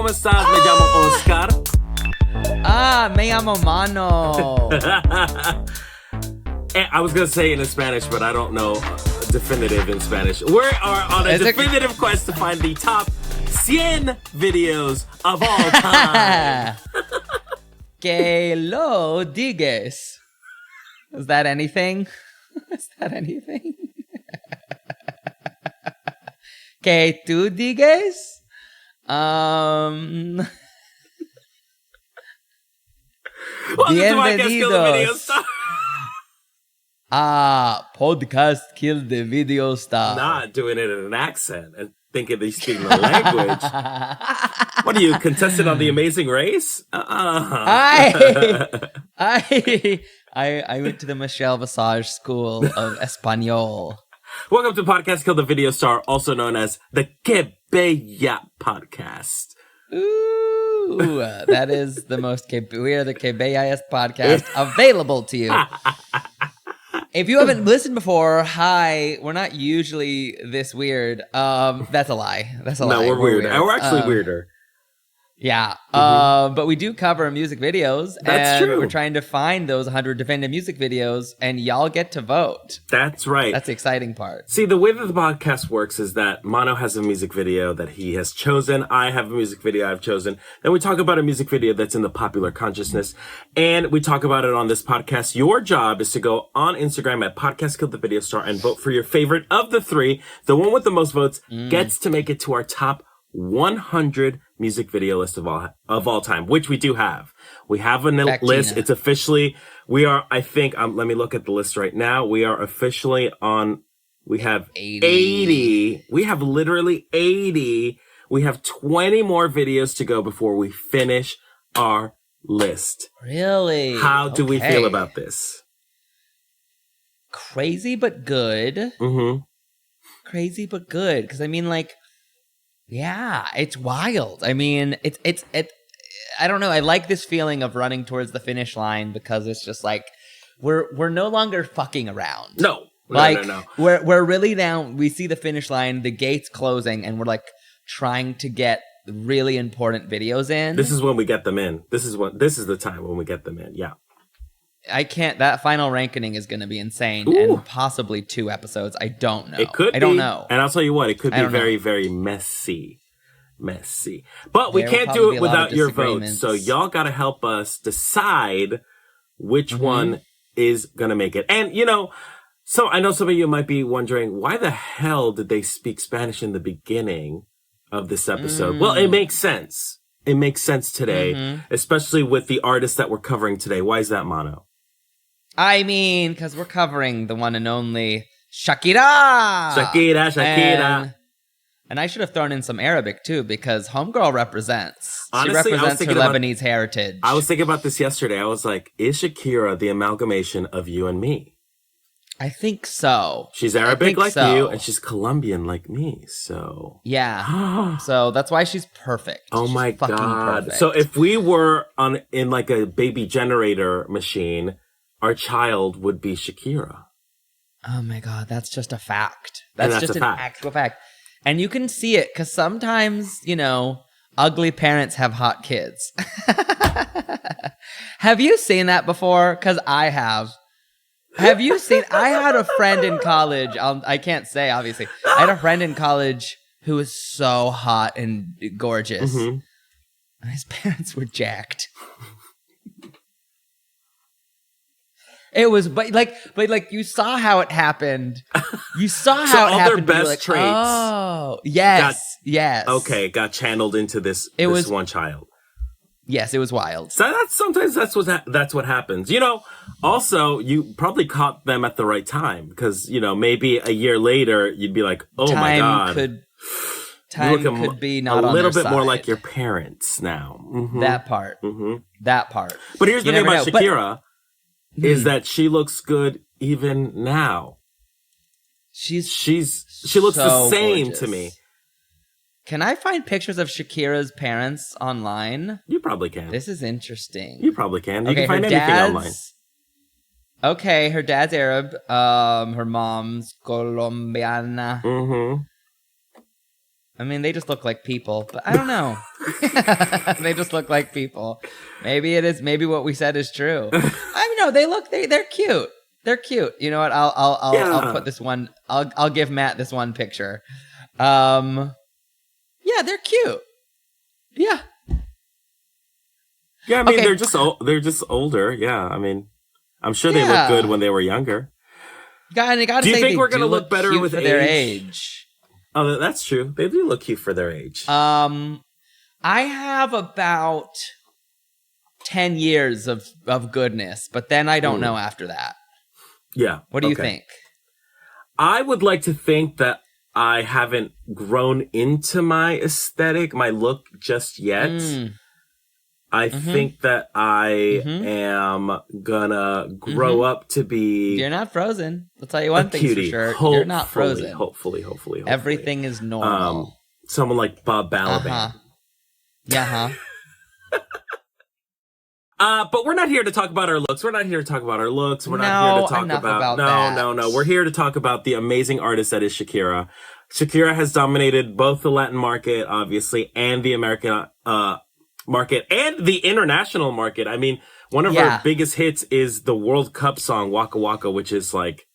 ¿cómo estás? Me llamo Oscar. Me llamo Mano. I was going to say it in Spanish, but I don't know definitive in Spanish. We are on a definitive quest to find the top 100 videos of all time. Que lo digas. Is that anything? Is that anything? Que tú digas? Bienvenidos. Podcast Kill the Video Star. Not doing it in an accent and thinking they speak the language. What are you, contestant on The Amazing Race? I went to the Michelle Visage School of Espanol. Welcome to Podcast Kill the Video Star, also known as the Que Bella Podcast. Ooh, that is the most we are the Que Bellas podcast available to you. If you haven't listened before, hi, we're not usually this weird. That's a lie. That's a lie. No, we're weird. We're actually weirder. Yeah, but we do cover music videos. That's true. We're trying to find those 100 definitive music videos, and y'all get to vote. That's right. That's the exciting part. See, the way that the podcast works is that Mano has a music video that he has chosen. I have a music video I've chosen. Then we talk about a music video that's in the popular consciousness, and we talk about it on this podcast. Your job is to go on Instagram at Podcast Kill the Video Star and vote for your favorite of the three. The one with the most votes gets to make it to our top 100 music video list of all time, which we do have. We have a list. It's officially, we are, I think, let me look at the list right now. We are officially on, we have 80. We have literally 80. We have 20 more videos to go before we finish our list. Really? How do we feel about this? Crazy but good. Mm-hmm. Crazy but good. Because I mean, like, yeah, it's wild. I mean, it's I don't know. I like this feeling of running towards the finish line because it's just like we're no longer fucking around. No. We're really down. We see the finish line, the gates closing, and we're like trying to get really important videos in. This is when we get them in. This is the time when we get them in. Yeah. I can't. That final ranking is going to be insane, and possibly 2 episodes. I don't know. It could. I don't know. And I'll tell you what, it could be very, very messy. But we can't do it without your votes. So y'all got to help us decide which one is going to make it. And so I know some of you might be wondering, why the hell did they speak Spanish in the beginning of this episode? Well, it makes sense. It makes sense today, especially with the artists that we're covering today. Why is that, Mano? I mean, because we're covering the one and only SHAKIRA. SHAKIRA. And I should have thrown in some Arabic, too, because Homegirl represents. Honestly, she represents her Lebanese heritage. I was thinking about this yesterday. I was like, is SHAKIRA the amalgamation of you and me? I think so. She's Arabic like you, and she's Colombian like me, so... Yeah. So that's why she's perfect. Oh she's my God. Perfect. So if we were in like a baby generator machine, our child would be SHAKIRA. Oh my God, that's just a fact. That's just an actual fact. And you can see it, because sometimes, ugly parents have hot kids. Have you seen that before? Because I have. Have you seen... I had a friend in college. I can't say, obviously. I had a friend in college who was so hot and gorgeous. And his parents were jacked. It was, but you saw how it happened. You saw how it happened. Their best traits. Oh, yes. Okay, got channeled into this one child. Yes, it was wild. So sometimes that's what happens. Also, you probably caught them at the right time because, maybe a year later you'd be like, oh my God. Time could be not a on little their bit side. More like your parents now. That part. That part. But here's the thing about SHAKIRA is that she looks good even now. She looks the same gorgeous to me. Can I find pictures of Shakira's parents online? You probably can. This is interesting. You probably can. You can find anything online. Okay, her dad's Arab. Her mom's Colombiana. I mean, they just look like people, but I don't know. They just look like people. Maybe it is. Maybe what we said is true. I mean, no, they're cute. They're cute. You know what? I'll put this one. I'll give Matt this one picture. Yeah, they're cute. Yeah. Yeah, I mean, Okay. they're just older. Yeah, I mean, I'm sure they look good when they were younger. Do you think we're gonna look better with their age? Oh, that's true. They do look cute for their age. I have about 10 years of goodness, but then I don't know after that. Yeah. What do you think? I would like to think that I haven't grown into my aesthetic, my look just yet. I think that I am gonna grow up to be... You're not frozen. I'll tell you one thing for sure. You're not frozen. Hopefully. Everything is normal. Someone like Bob Balaban. But we're not here to talk about our looks. We're not here to talk about our looks. We're not here to talk about No. We're here to talk about the amazing artist that is Shakira. Shakira has dominated both the Latin market, obviously, and the American market and the international market. I mean, one of her biggest hits is the World Cup song Waka Waka, which is like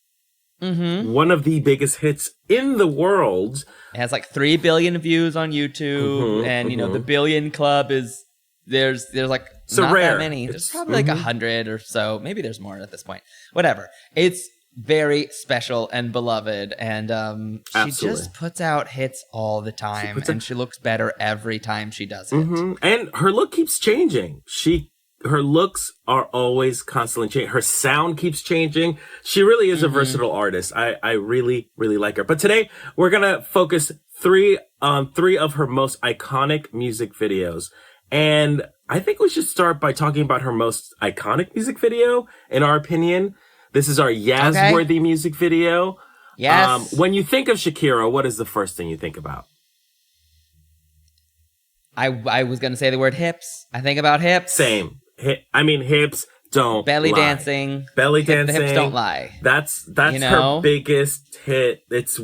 one of the biggest hits in the world. It has like 3 billion views on YouTube, and you know the billion club is there's like so not rare. That many. There's probably like 100 or so. Maybe there's more at this point. Whatever. It's very special and beloved, and she just puts out hits all the time, and she looks better every time she does it. And her look keeps changing. Her looks are always constantly changing. Her sound keeps changing. She really is a versatile artist. I really, really like her. But today we're gonna focus on three of her most iconic music videos. And I think we should start by talking about her most iconic music video, in our opinion. This is our Yaz-worthy music video. Yes. When you think of Shakira, what is the first thing you think about? I was going to say the word hips. I think about hips. Same. Hips don't Belly lie. dancing. Belly dancing. The hips don't lie. That's her biggest hit. It's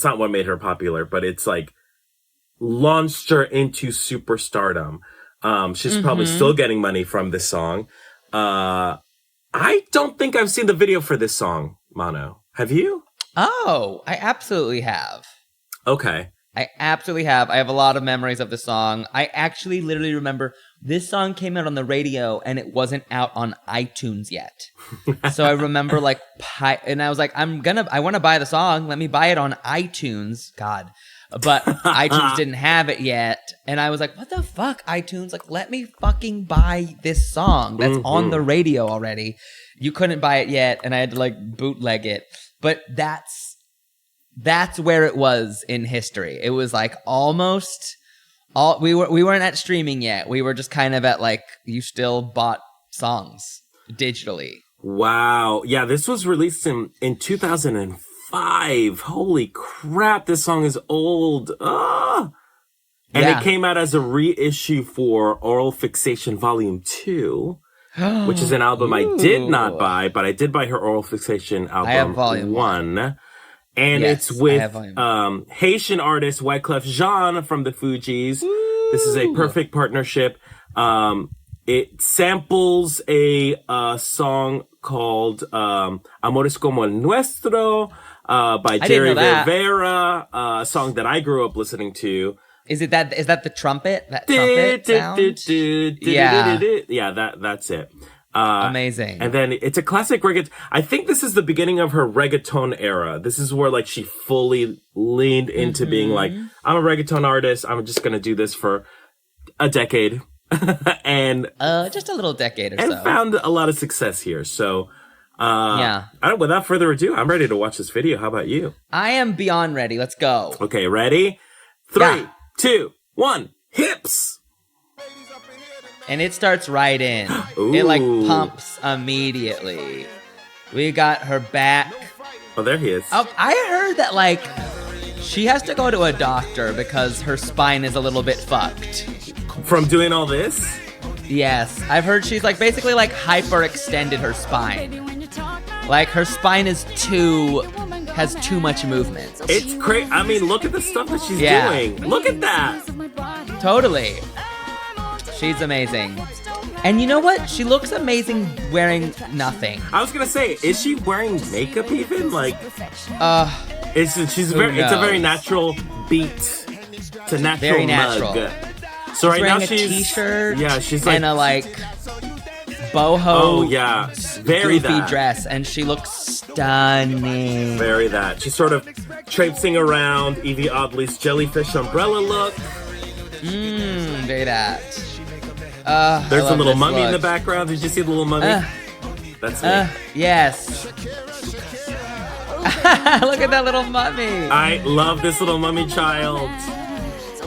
not what made her popular, but it's like launched her into superstardom. She's probably still getting money from this song. I don't think I've seen the video for this song, Mano. Have you? Oh, I absolutely have. Okay. I absolutely have. I have a lot of memories of the song. I actually literally remember this song came out on the radio and it wasn't out on iTunes yet. So I remember and I was like, I want to buy the song. Let me buy it on iTunes. God. But iTunes didn't have it yet. And I was like, what the fuck, iTunes? Like, let me fucking buy this song that's on the radio already. You couldn't buy it yet. And I had to bootleg it. But that's where it was in history. It was like almost we weren't at streaming yet. We were just kind of at you still bought songs digitally. Wow. Yeah, this was released in 2005. Holy crap, this song is old. And it came out as a reissue for Oral Fixation Volume 2, which is an album I did not buy, but I did buy her Oral Fixation album. I have Volume 1. And it's with Haitian artist Wyclef Jean from the Fugees. Ooh. This is a perfect partnership. It samples a song called Amores Como el Nuestro by Jerry Rivera, a song that I grew up listening to. Is that the trumpet? That trumpet sound? Yeah, that's it. Amazing. And then it's a classic reggaeton. I think this is the beginning of her reggaeton era. This is where she fully leaned into being I'm a reggaeton artist. I'm just going to do this for a decade. And just a little decade or so. And found a lot of success here. So without further ado, I'm ready to watch this video. How about you? I am beyond ready. Let's go. Okay, ready? 3, 2, 1, hips! And it starts right in. Ooh. It pumps immediately. We got her back. Oh, there he is. Oh, I heard that she has to go to a doctor because her spine is a little bit fucked. From doing all this? Yes. I've heard she's basically hyperextended her spine. Her spine is too has too much movement. It's crazy. I mean, look at the stuff that she's doing. Look at that. Totally. She's amazing. And you know what? She looks amazing wearing nothing. I was gonna say, is she wearing makeup even? Like, it's a very natural beat. It's a natural Very natural. mug. So right now she's wearing a t-shirt. Yeah, she's like, and a like boho. Oh yeah, very goofy that dress, and she looks stunning. Very that. She's sort of traipsing around Evie Oddly's jellyfish umbrella look. Very that. There's a little mummy in the background. Did you see the little mummy? That's me. Yes. Look at that little mummy. I love this little mummy child.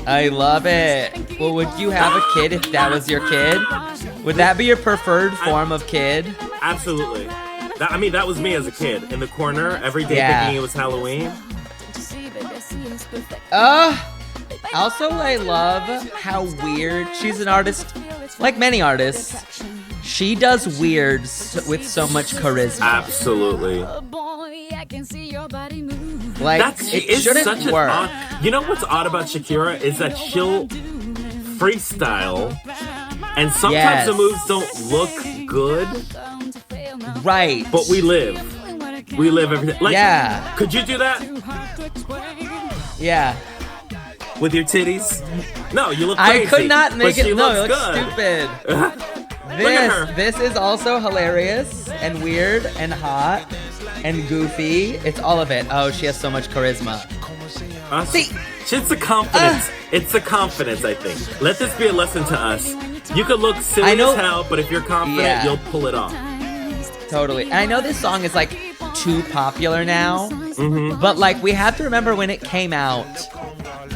I love it. Well, would you have a kid if that was your kid? Would that be your preferred form of kid? Absolutely. That was me as a kid in the corner every day thinking it was Halloween. Also, I love how weird she's an artist. Like many artists, she does weird with so much charisma. Absolutely. Like, it shouldn't work. You know what's odd about Shakira is that she'll freestyle, and sometimes the moves don't look good. Right. But we live. We live every day. Like, yeah. Could you do that? Yeah. With your titties? No, you look crazy. I could not make it. No, it looks good. stupid. This is also hilarious and weird and hot and goofy. It's all of it. Oh, she has so much charisma. See, it's the confidence. It's the confidence, I think. Let this be a lesson to us. You could look silly as hell, but if you're confident, you'll pull it off. Totally. And I know this song is like too popular now, but like we have to remember when it came out,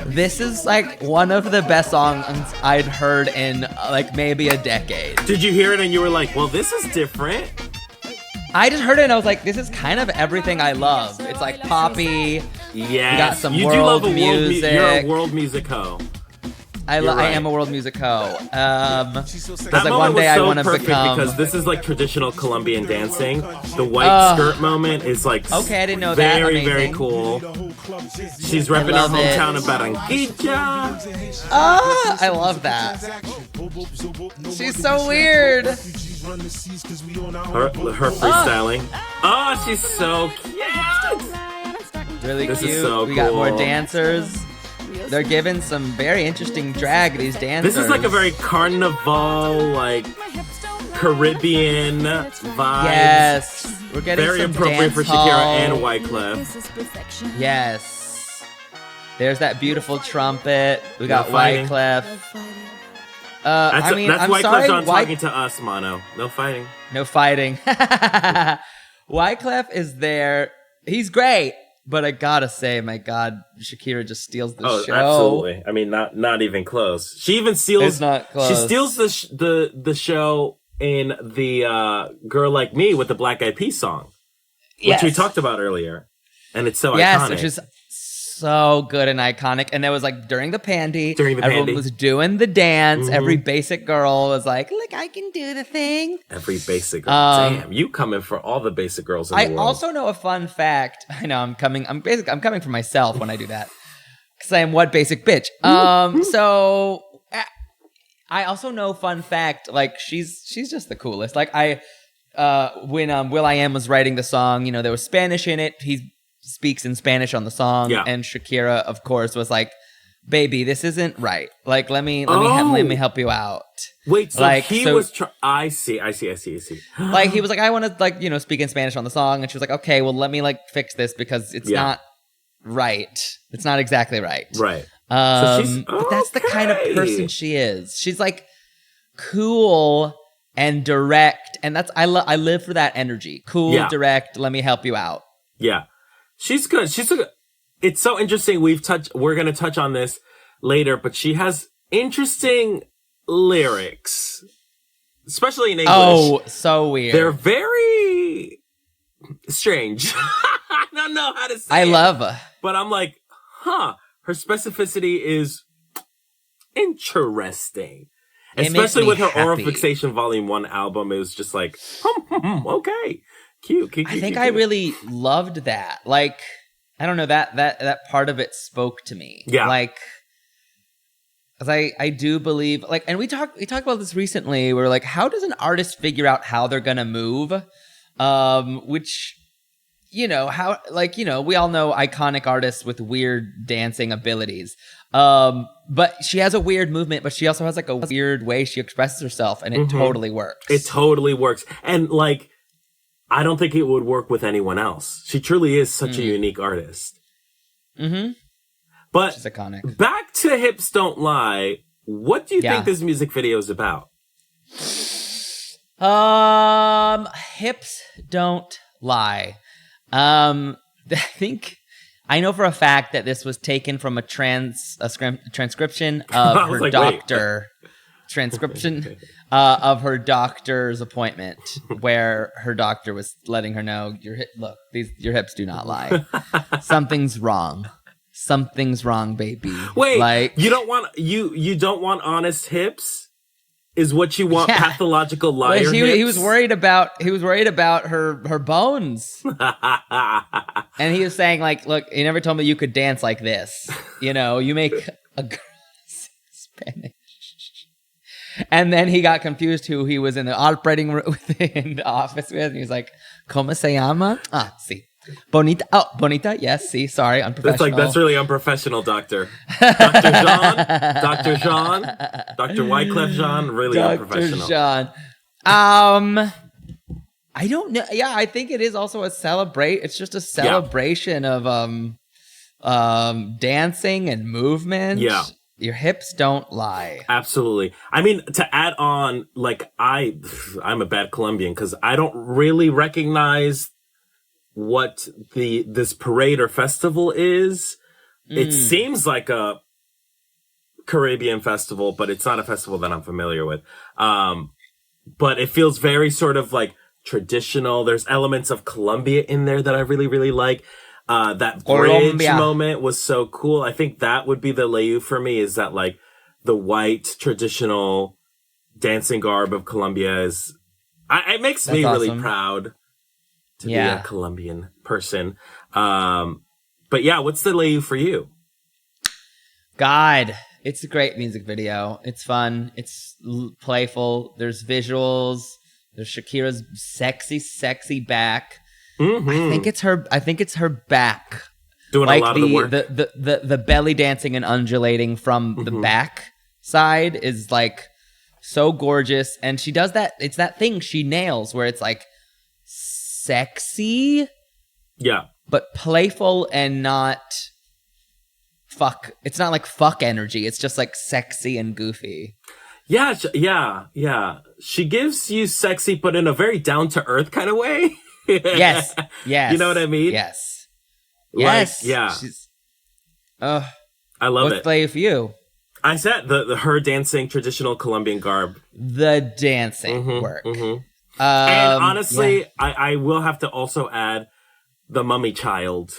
this is like one of the best songs I'd heard in like maybe a decade. Did you hear it and you were like, well, this is different? I just heard it and I was like, this is kind of everything I love. It's like poppy. Yeah. We got some you world do love music. You're a world music hoe. I am a world music hoe. That like one day I want to become. Because this is like traditional Colombian dancing. The white skirt moment is like okay, I didn't know very, that. Amazing. Very cool. She's repping her hometown of Barranquilla. I love that. She's so weird. Her freestyling. Oh, she's so cute. Really this cute. Is so we cool. got more dancers. They're giving some very interesting drag, these dancers. This is like a very carnival, like Caribbean vibe. Yes. We're getting very some appropriate for hall. Shakira and Wyclef. Yes. There's that beautiful trumpet. We got Wyclef. That's I'm Wyclef sorry, Jean talking to us, Mono. No fighting. No fighting. Wyclef is there. He's great. But I gotta say, my God, Shakira just steals the show. Absolutely. I mean, not even close. She even steals. It's not close. She steals the show in the "Girl Like Me" with the Black Eyed Peas song, which we talked about earlier, and it's so iconic. Which is so good and iconic. And there was like during the pandy, everyone was doing the dance. Every basic girl was like, "Look, I can do the thing." Every basic girl. Damn, you coming for all the basic girls in the world. I also know a fun fact. I know I'm coming for myself when I do that because I am what basic bitch. So I also know a fun fact. Like she's just the coolest. Like when will.i.am was writing the song, there was Spanish in it. He speaks in Spanish on the song, and Shakira, of course, was like, "Baby, this isn't right. Like, let me help you out." Wait, so like, he was. I see. Like he was like, "I want to speak in Spanish on the song," and she was like, "Okay, well, let me fix this because it's not right. It's not exactly right." Right. But that's the kind of person she is. She's like cool and direct, and that's I live for that energy. Cool, direct. Let me help you out. Yeah. She's good. It's so interesting. We're going to touch on this later, but she has interesting lyrics, especially in English. Oh, so weird. They're very strange. I don't know how to say I love her. But I'm like, her specificity is interesting. Especially with her Oral Fixation Volume 1 album. It was just like, okay. Cute. I think I really loved that. Like, I don't know, that part of it spoke to me. Yeah. Like, because I do believe, like, and we talked about this recently. We're like, how does an artist figure out how they're gonna move? Which, you know, how, like, you know, we all know iconic artists with weird dancing abilities. But she has a weird movement, but she also has like a weird way she expresses herself, and it totally works. It totally works. And like, I don't think it would work with anyone else. She truly is such a unique artist. But she's iconic. Back to Hips Don't Lie. What do you think this music video is about? Hips Don't Lie. I think I know for a fact that this was taken from a transcription of her doctor. Transcription of her doctor's appointment, where her doctor was letting her know, your hips do not lie. Something's wrong. Something's wrong, baby. Wait, like, you don't want honest hips? Is what you want? Pathological liar hips? He was worried about her bones. And he was saying, like, look, you never told me you could dance like this. You know, you make a girl Spanish. And then he got confused who he was in the operating room in the office with, and he was like, "¿Cómo se llama?" Ah, sí. Bonita. Oh, bonita. Yes. See. Sorry. Unprofessional. That's really unprofessional, Doctor. Dr. Jean. Dr. Jean. Dr. Wyclef Jean. Really unprofessional. Dr. Jean. I don't know. Yeah, I think it is also it's just a celebration of dancing and movement. Yeah. Your hips don't lie. Absolutely. I mean, to add on, like, I'm a bad Colombian because I don't really recognize what this parade or festival is. It seems like a Caribbean festival, but it's not a festival that I'm familiar with. But it feels very sort of like traditional. There's elements of Colombia in there that I really, really like. That bridge moment was so cool. I think that would be the Leyu for me, is that like the white traditional dancing garb of Colombia is, it makes me really proud to be a Colombian person. But yeah, what's the Leyu for you? God, it's a great music video. It's fun. It's playful. There's visuals. There's Shakira's sexy back. I think it's her back doing like a lot of the work. The belly dancing and undulating from the back side is like so gorgeous, and she does that. It's that thing she nails where it's like sexy, but playful and not fuck. It's not like fuck energy. It's just like sexy and goofy. Yeah. She gives you sexy, but in a very down to earth kind of way. Yes. You know what I mean? Yes. Like, yeah. I love it. What's Leyu for you? I said her dancing traditional Colombian garb. The dancing work. And honestly, I will have to also add the mummy child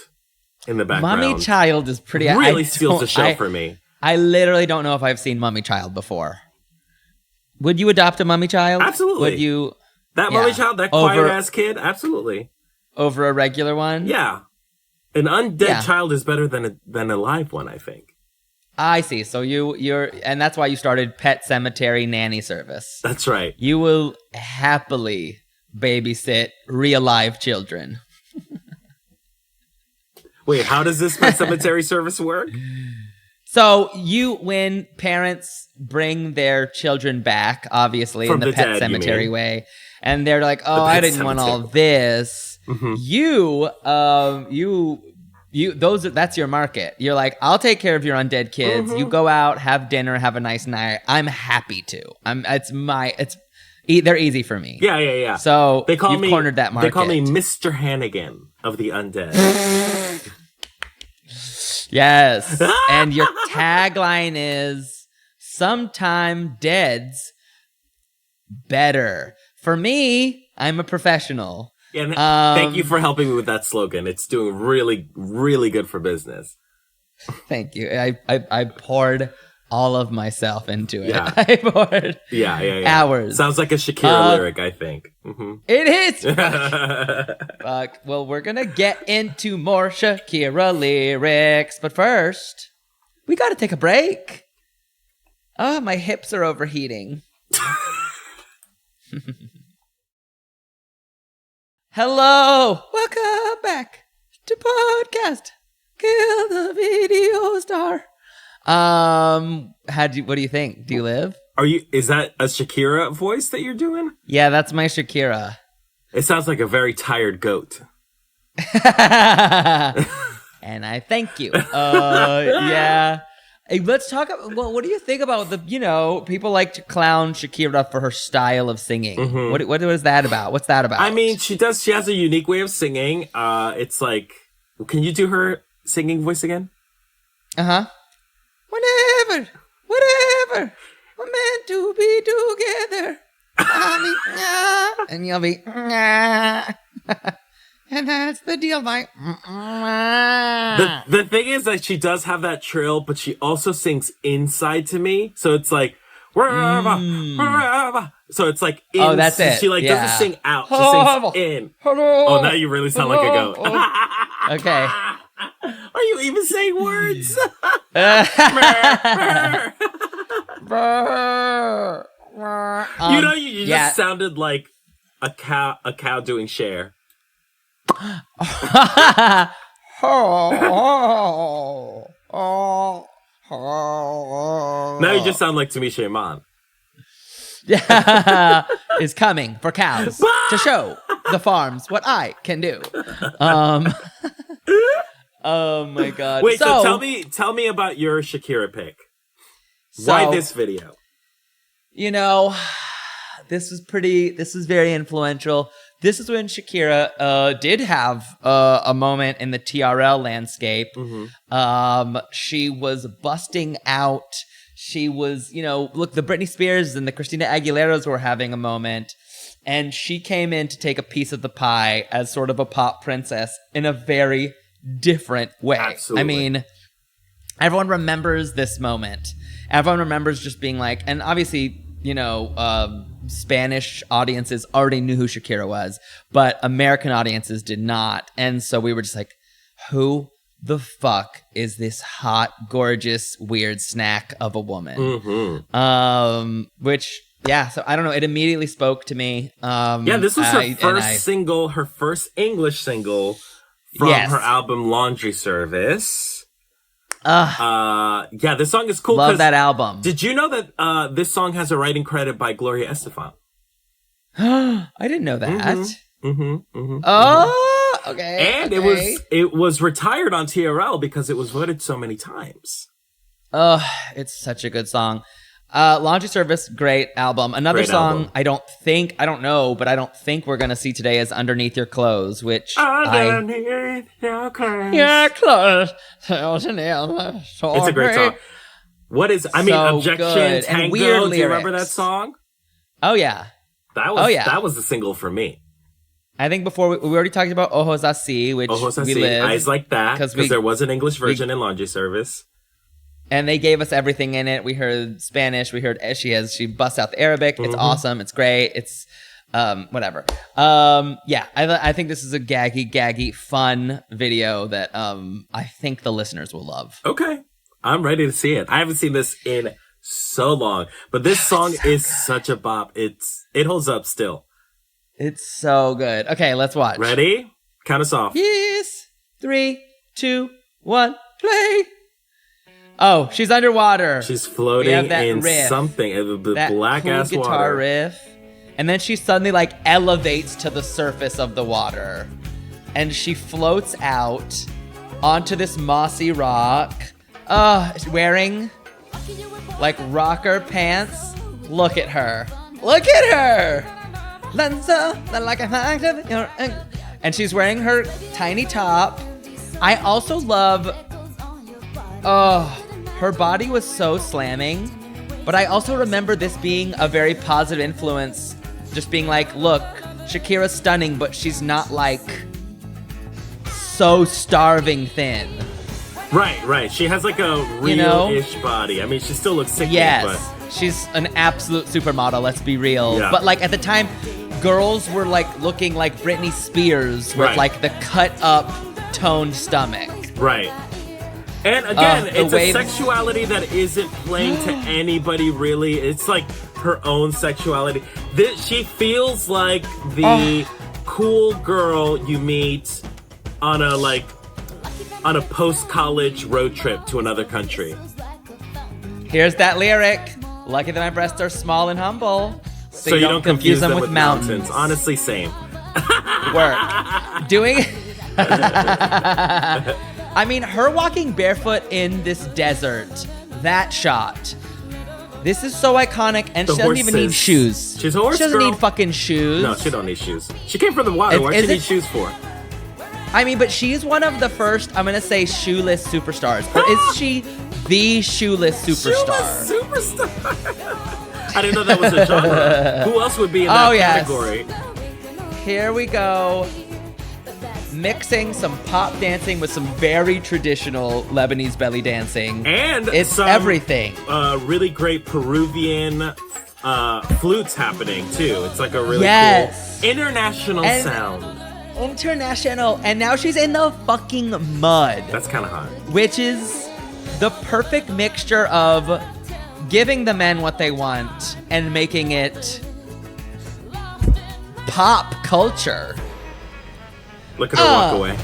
in the background. Mummy child is pretty... Really steals the show for me. I literally don't know if I've seen Mummy Child before. Would you adopt a mummy child? Absolutely. Would you... That mummy child, that quiet-ass kid? Absolutely. Over a regular one? Yeah. An undead child is better than a live one, I think. I see. So you're... And that's why you started Pet Cemetery Nanny Service. That's right. You will happily babysit real-live children. Wait, how does this Pet Cemetery service work? So when parents bring their children back, obviously in the Pet Cemetery way, and they're like, "Oh, I didn't want all this," that's your market. You're like, "I'll take care of your undead kids. You go out, have dinner, have a nice night. I'm happy to. They're easy for me." Yeah. So you've cornered that market. They call me Mr. Hannigan of the undead. Yes. And your tagline is sometime dead's better. For me, I'm a professional. And thank you for helping me with that slogan. It's doing really, really good for business. Thank you. I poured all of myself into it. Yeah. I poured hours. Sounds like a Shakira lyric, I think. Mm-hmm. It is. Fuck. Well, we're going to get into more Shakira lyrics. But first, we got to take a break. Oh, my hips are overheating. Hello. Welcome back to podcast. Kill the video star. What do you think? Do you live? Is that a Shakira voice that you're doing? Yeah, that's my Shakira. It sounds like a very tired goat. And I thank you. Yeah. Hey, let's talk about, well, what do you think about people like to clown Shakira for her style of singing. Mm-hmm. What is that about? What's that about? I mean, she has a unique way of singing. It's like, can you do her singing voice again? Uh-huh. Whatever, we're meant to be together. And you'll be, and that's the deal, Mike. The thing is that she does have that trill, but she also sings inside to me. So it's like, wherever. So it's like, that's it. She doesn't sing out. She sings in. Oh, now you really sound like a goat. Okay. Are you even saying words? You just sounded like a cow doing Cher. Now you just sound like Tamisha Iman. Is coming for cows to show the farms what I can do. Oh my God! Wait, so tell me about your Shakira pick. Why this video? This was very influential. This is when Shakira did have a moment in the TRL landscape. Mm-hmm. She was busting out. She was, look, the Britney Spears and the Christina Aguileras were having a moment. And she came in to take a piece of the pie as sort of a pop princess in a very different way. Absolutely. I mean, everyone remembers this moment. Everyone remembers just being like, and obviously, Spanish audiences already knew who Shakira was, but American audiences did not. And so we were just like, who the fuck is this hot, gorgeous, weird snack of a woman? Mm-hmm. So I don't know. It immediately spoke to me. This was her first English single from her album Laundry Service. This song is cool. Love that album. Did you know that this song has a writing credit by Gloria Estefan? I didn't know that. Mm-hmm. Mm-hmm. Mm-hmm. Oh, okay. And it was retired on TRL because it was voted so many times. It's such a good song. Laundry Service, great album. Another great song album. I don't think we're going to see today is Underneath Your Clothes, which Underneath your clothes. Your clothes. It's a great song. Objection good. Tango. Weird Do you remember that song? Oh, yeah. That was the single for me. I think before we already talked about Ojos Así, which we lived. Eyes Like That, because there was an English version in Laundry Service. And they gave us everything in it. We heard Spanish. We heard she busts out the Arabic. It's awesome. It's great. It's whatever. I think this is a gaggy, fun video that I think the listeners will love. Okay. I'm ready to see it. I haven't seen this in so long, but this song is such a bop. It holds up still. It's so good. Okay, let's watch. Ready? Count us off. Yes. 3, 2, 1, play. Oh, she's underwater. She's floating in riff, something. The black ass guitar water riff. And then she suddenly elevates to the surface of the water. And she floats out onto this mossy rock. Wearing rocker pants. Look at her. Look at her. And she's wearing her tiny top. I also love her body was so slamming, but I also remember this being a very positive influence. Just being look, Shakira's stunning, but she's not so starving thin. Right. She has like a real-ish body. I mean, she still looks sick. Yes. But She's an absolute supermodel, let's be real. Yeah. But like at the time, girls were like looking like Britney Spears with like the cut up, toned stomach. Right. And again, it's a wave- sexuality that isn't playing to anybody really. It's like her own sexuality. She feels like the cool girl you meet on a post-college road trip to another country. Here's that lyric. Lucky that my breasts are small and humble. So you don't confuse them with mountains. Honestly, same. Work. I mean, her walking barefoot in this desert, that shot. This is so iconic, and she doesn't even need shoes. She's a horse She doesn't girl. need fucking shoes. No, she don't need shoes. She came from the water. What does she need shoes for? I mean, but she's one of the first, I'm going to say, shoeless superstars. Or is she the shoeless superstar? Shoeless superstar. I didn't know that was a genre. Who else would be in that category? Here we go. Mixing some pop dancing with some very traditional Lebanese belly dancing. And it's some, everything. Really great Peruvian flutes happening, too. It's like a really cool international sound. International. And now she's in the fucking mud. That's kind of hot. Which is the perfect mixture of giving the men what they want and making it pop culture. Look at her walk away.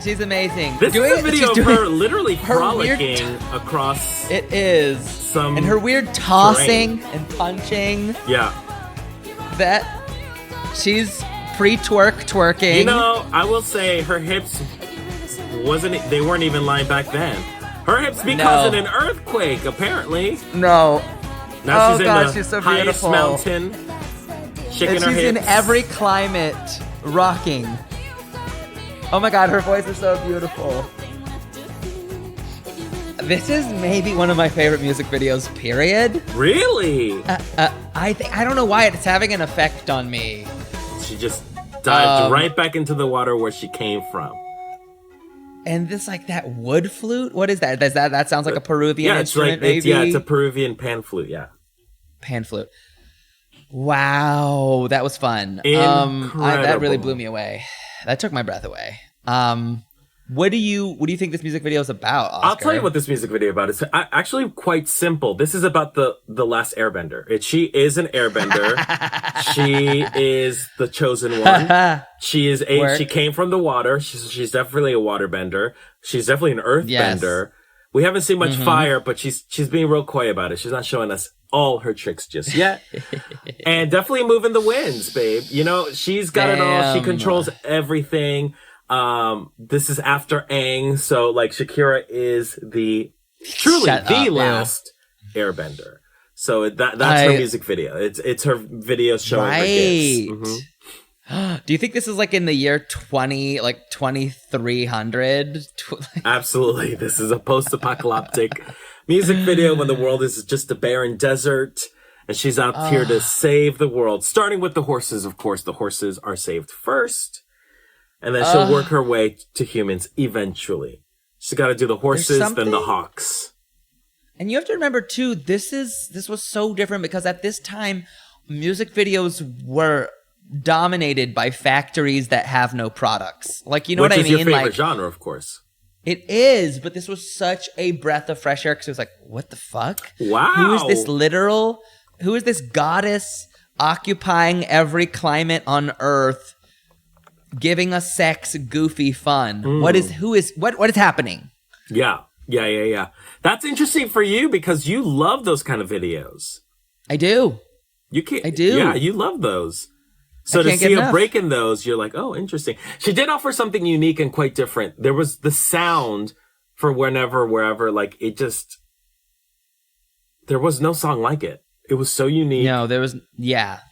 She's amazing. This is a video of her literally frolicking across. It is. And her weird tossing and punching. Yeah. That she's twerking. You know, I will say her hips they weren't even lined back then. Her hips be causing an earthquake, apparently. No. Now she's in the she's so highest beautiful. mountain, shaking her hips. She's in every climate, rocking. Oh my God, her voice is so beautiful. This is maybe one of my favorite music videos, period. Really? I don't know why it's having an effect on me. She just dived right back into the water where she came from. And this, like, that wood flute? What is that? That sounds like a Peruvian instrument, maybe? It's a Peruvian pan flute, yeah. Pan flute. Wow, that was fun. Incredible. That really blew me away. That took my breath away. What do you think this music video is about, Oscar? I'll tell you what this music video about. It's actually quite simple. This is about the last airbender. She is an airbender. She is the chosen one. She came from the water. She's definitely a waterbender. She's definitely an earthbender. Yes. We haven't seen much fire, but she's being real coy about it. She's not showing us all her tricks just yet. And definitely moving the winds, babe. You know, she's got it all. She controls everything. This is after Aang, so like Shakira is truly the last airbender. So that's her music video. It's her video showing her gifts. Do you think this is like in the year 2300? Absolutely. This is a post-apocalyptic music video when the world is just a barren desert and she's out here to save the world. Starting with the horses, of course. The horses are saved first. And then she'll work her way to humans eventually. She's got to do the horses, then the hawks. And you have to remember, too, this was so different because at this time, music videos were dominated by factories that have no products. Like, you know what I mean? Which is your favorite genre, of course. It is, but this was such a breath of fresh air because it was like, what the fuck? Wow. Who is this goddess occupying every climate on Earth, giving us sex, goofy fun? What is happening? Yeah. That's interesting for you because you love those kind of videos. I do. I do. Yeah, you love those. So to see her break in those, you're like, oh, interesting. She did offer something unique and quite different. There was the sound for wherever, like it just, there was no song like it. It was so unique. No,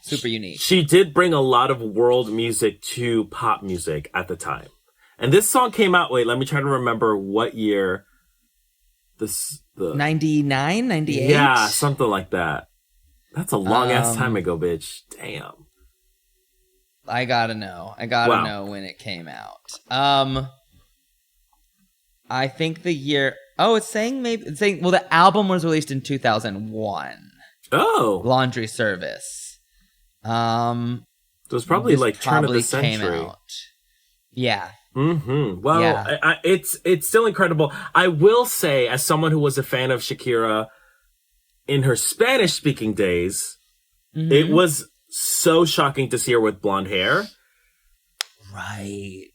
super unique. She did bring a lot of world music to pop music at the time. And this song came out, let me try to remember what year. 99, 98? Yeah, something like that. That's a long ass time ago, bitch. Damn. I gotta know. I gotta know when it came out. I think the year. Oh, it's saying maybe. It's saying, well, the album was released in 2001. Oh. Laundry Service. It was probably like turn of the century. Yeah. Mm-hmm. Well, yeah. It's still incredible. I will say, as someone who was a fan of Shakira in her Spanish-speaking days, it was so shocking to see her with blonde hair. Right.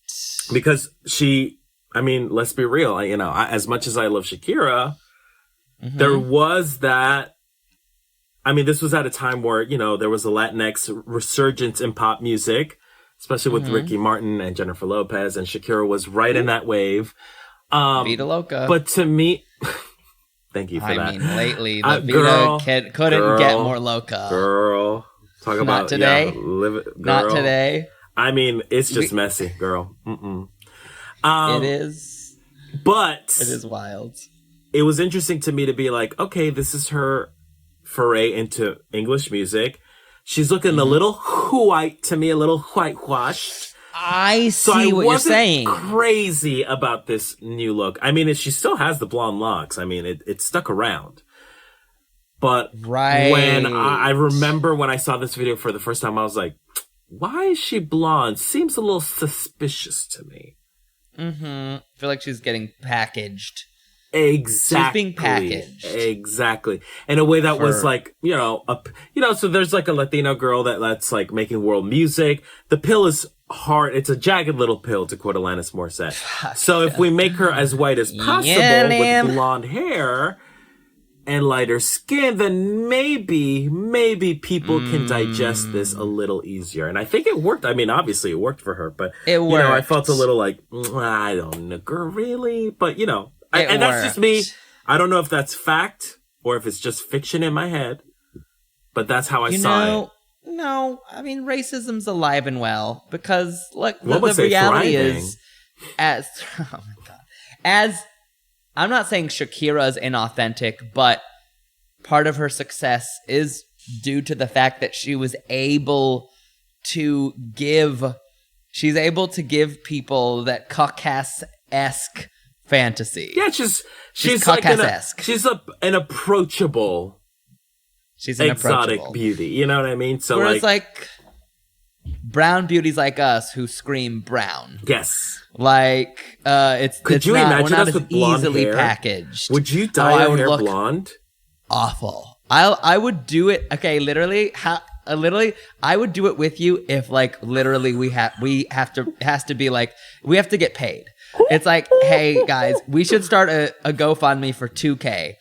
Because I mean, let's be real. As much as I love Shakira, there was that. I mean, this was at a time where, there was a Latinx resurgence in pop music, especially with Ricky Martin and Jennifer Lopez, and Shakira was right in that wave. Vida Loca. But to me, thank you for that. I mean, lately, the Vida couldn't get more loca. Girl. Talk about, not today. Girl. Not today. I mean, it's just messy, girl. It is. But it is wild. It was interesting to me to be like, okay, this is her foray into English music. She's looking a little white to me, a little whitewashed. I see what you're saying. Crazy about this new look. I mean, she still has the blonde locks. I mean, it stuck around. But when I remember when I saw this video for the first time, I was like, why is she blonde? Seems a little suspicious to me. I feel like she's getting packaged. Exactly. She's being packaged. Exactly. In a way that was like, so there's like a Latino girl that's like making world music. The pill is hard. It's a jagged little pill, to quote Alanis Morissette. So if we make her as white as possible with blonde hair and lighter skin, then maybe people can digest this a little easier. And I think it worked. I mean, obviously it worked for her, but it worked. I felt a little like, I don't know, girl, really? But and that's just me. I don't know if that's fact or if it's just fiction in my head, but that's how I saw it. No, I mean, racism's alive and well because, look, the reality is, oh my God, I'm not saying Shakira's inauthentic, but part of her success is due to the fact that she was able to give people that Caucas-esque fantasy. Yeah, she's like she's an approachable, exotic beauty. You know what I mean? So whereas like brown beauties like us who scream brown. Yes. Like Could you imagine us with blonde easily hair? Packaged. Would you dye your hair blonde? Awful. I would do it. Okay, literally, I would do it with you if like literally it has to be like we have to get paid. It's like, hey guys, we should start a GoFundMe for $2,000,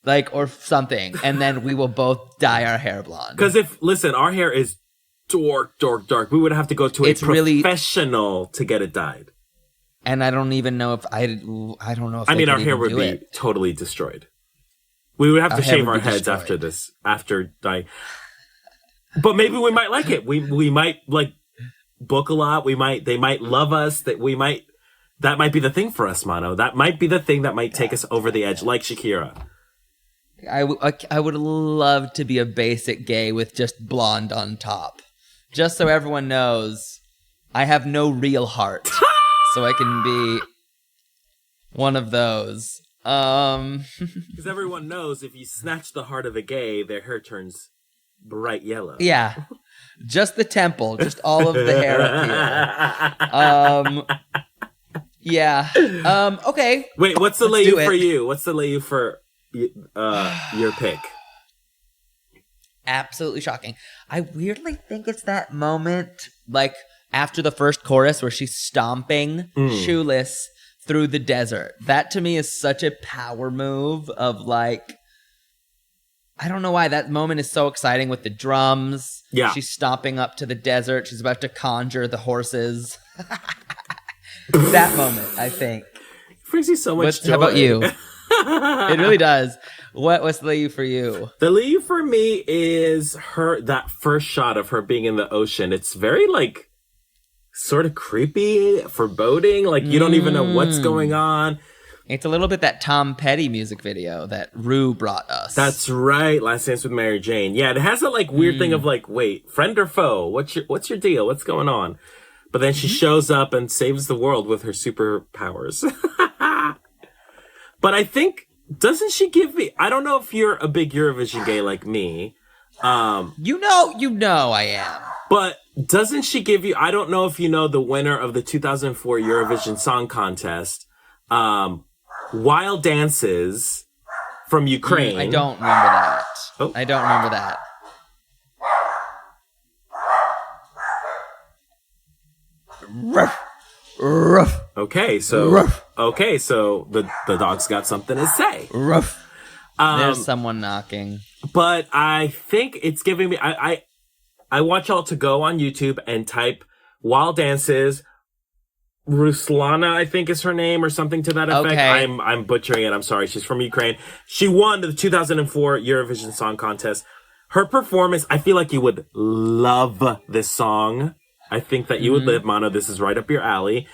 like or something, and then we will both dye our hair blonde. Because our hair is dark. We would have to go to a professional to get it dyed. And I don't even know if I don't know if I mean our hair would be totally destroyed. We would have to shave our heads after dyeing. But maybe we might like it. We might like book a lot. They might love us. That might be the thing for us, Mano. That might be the thing that might take us over the edge, like Shakira. I would love to be a basic gay with just blonde on top. Just so everyone knows I have no real heart. So I can be one of those. Because everyone knows if you snatch the heart of a gay, their hair turns bright yellow. Yeah. Just the temple. Just all of the hair up here. Yeah. Okay. Wait, what's the layu for you? What's the layu for your pick? Absolutely shocking. I weirdly think it's that moment, like, after the first chorus where she's stomping shoeless through the desert. That, to me, is such a power move of, like... I don't know why that moment is so exciting with the drums. Yeah. She's stomping up to the desert. She's about to conjure the horses. That moment, I think. It brings you so much joy. How about you? It really does. What's the layu for you? The layu for me is that first shot of her being in the ocean. It's very like sort of creepy, foreboding. Like you don't even know what's going on. It's a little bit that Tom Petty music video that Rue brought us. That's right. Last Dance with Mary Jane. Yeah, it has that like weird thing of like, wait, friend or foe? What's your deal? What's going on? But then she shows up and saves the world with her superpowers. But I think, doesn't she give me, I don't know if you're a big Eurovision gay like me. You know I am. But doesn't she give you, I don't know if you know the winner of the 2004 Eurovision Song Contest, Wild Dances from Ukraine. I don't remember that. Oh. I don't remember that. Ruff. Ruff. Okay, so Ruff. the dog's got something to say. Ruff. There's someone knocking. But I think it's giving me, I want y'all to go on YouTube and type Wild Dances. Ruslana, I think is her name, or something to that effect. Okay. I'm butchering it. I'm sorry. She's from Ukraine. She won the 2004 Eurovision Song Contest. Her performance, I feel like you would love this song. I think that you would live, Mano. This is right up your alley.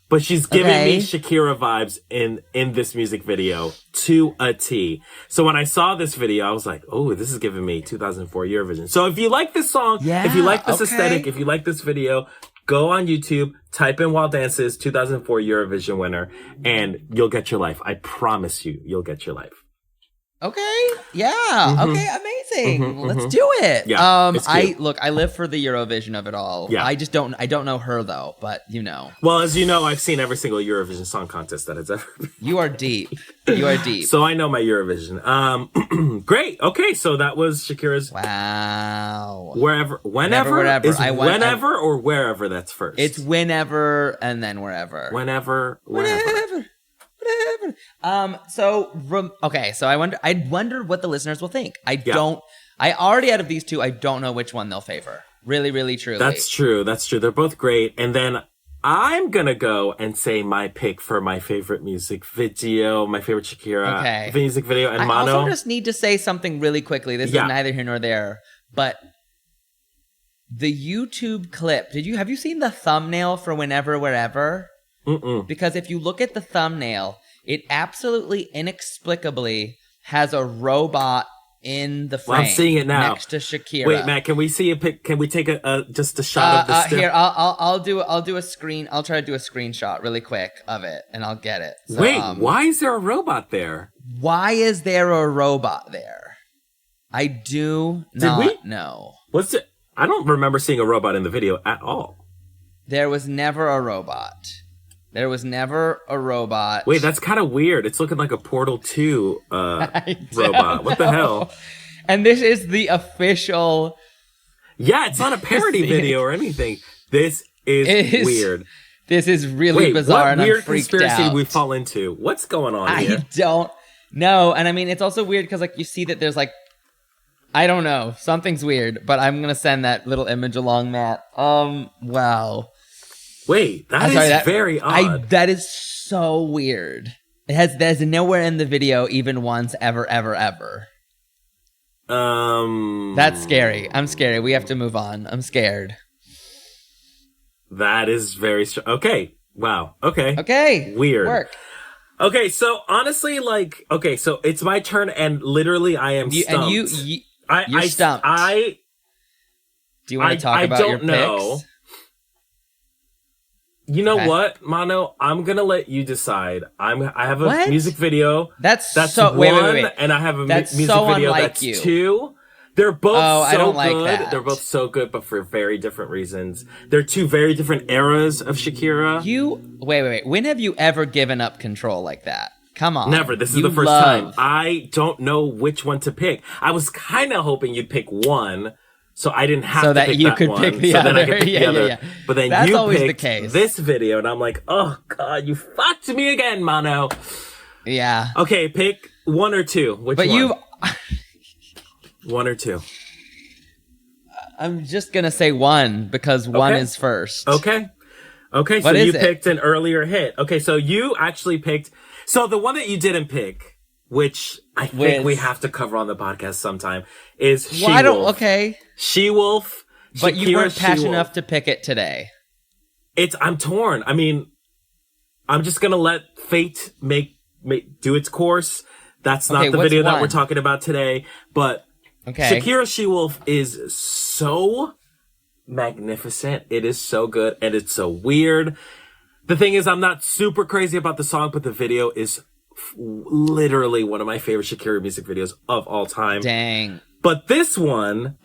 But she's giving me Shakira vibes in this music video to a T. So when I saw this video, I was like, oh, this is giving me 2004 Eurovision. So if you like this song, if you like this aesthetic, if you like this video, go on YouTube, type in Wild Dances 2004 Eurovision winner, and you'll get your life. I promise you, you'll get your life. Okay. Yeah. Okay. Amazing. Let's do it. Yeah. It's cute. I live for the Eurovision of it all. Yeah. I don't know her though, but you know. Well, as you know, I've seen every single Eurovision Song Contest that has ever been. You are deep. You are deep. So I know my Eurovision. Great. Okay. So that was Shakira's. Wow. Wherever. Is whenever or wherever that's first? It's whenever and then wherever. Whenever. So I wondered what the listeners will think. I already out of these two, I don't know which one they'll favor. Really, really, truly. That's true. They're both great. And then I'm gonna go and say my pick for my favorite music video, my favorite Shakira music video, and Mano. I also just need to say something really quickly. This is neither here nor there, but the YouTube clip. Have you seen the thumbnail for Whenever, Wherever? Mm-mm. Because if you look at the thumbnail, it absolutely inexplicably has a robot in the frame. I'm seeing it now. Next to Shakira. Wait, Matt, can we see a pic? Can we take just a shot of the still? Here, I'll do a screen. I'll try to do a screenshot really quick of it, and I'll get it. So, wait, why is there a robot there? Why is there a robot there? I do not know. What's it? I don't remember seeing a robot in the video at all. There was never a robot. There was never a robot. Wait, that's kind of weird. It's looking like a Portal 2 robot. What the hell? And this is the official... Yeah, it's not a parody video or anything. This is weird. This is really bizarre, and I'm freaked out. What weird conspiracy did we fall into? What's going on here? I don't know. And I mean, it's also weird because you see that there's I don't know. Something's weird, but I'm going to send that little image along, Matt. Wow. Wait, that's very odd. That is so weird. There's nowhere in the video even once, ever. That's scary. I'm scary. We have to move on. I'm scared. That is very okay. Wow. Okay. Okay. Weird. Work. Okay, so honestly, so it's my turn, and literally I am stumped. And you're stumped. Do you want to talk about your picks? I don't know. You know what, Mano? I'm gonna let you decide. I have a music video. That's so, one, wait. And I have a music video that's you. two. They're both I don't good. like that. They're both so good, but for very different reasons. They're two very different eras of Shakira. Wait. When have you ever given up control like that? Come on. Never. This is the first time. I don't know which one to pick. I was kind of hoping you'd pick one, so I didn't have to pick that one. Pick the so other. Then I could pick the other. Yeah. But then that's you always picked the case. This video, and I'm like, oh god, you fucked me again, Mano. Yeah. Okay, pick one or two. Which one? One or two. I'm just gonna say one because one is first. Okay. So you picked an earlier hit. Okay, so you actually picked. So the one that you didn't pick, which I think we have to cover on the podcast sometime, is She-Wolf. Okay. She-Wolf. But you weren't passionate enough to pick it today. I'm torn. I mean, I'm just gonna let fate do its course. That's not the video that we're talking about today. But Shakira She-Wolf is so magnificent. It is so good, and it's so weird. The thing is, I'm not super crazy about the song, but the video is literally one of my favorite Shakira music videos of all time. Dang. But this one,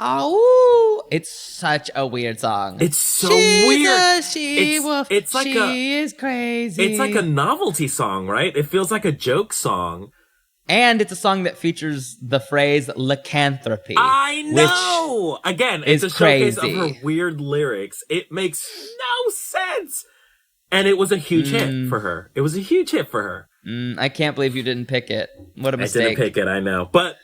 it's such a weird song. It's so She's weird. A she-wolf. It's like she is crazy. It's like a novelty song, right? It feels like a joke song. And it's a song that features the phrase lycanthropy. I know! Again, it's a showcase of her weird lyrics. It makes no sense. And it was a huge hit for her. It was a huge hit for her. I can't believe you didn't pick it. What a mistake. I didn't pick it, I know. But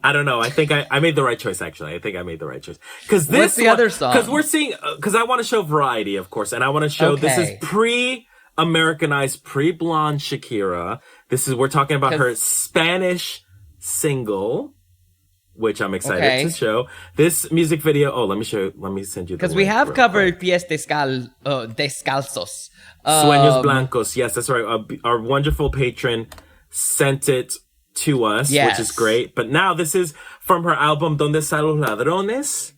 I don't know. I think I made the right choice, actually. I think I made the right choice. What's the other song? Because we're seeing... Because I want to show variety, of course. And I want to show this is pre-Americanized, pre-blonde Shakira. We're talking about her Spanish single, which I'm excited to show. This music video... Oh, let me send you the because we have covered Pies Descalzos. Sueños Blancos. Yes, that's right. Our wonderful patron sent it to us, which is great. But now this is from her album Donde Están los Ladrones.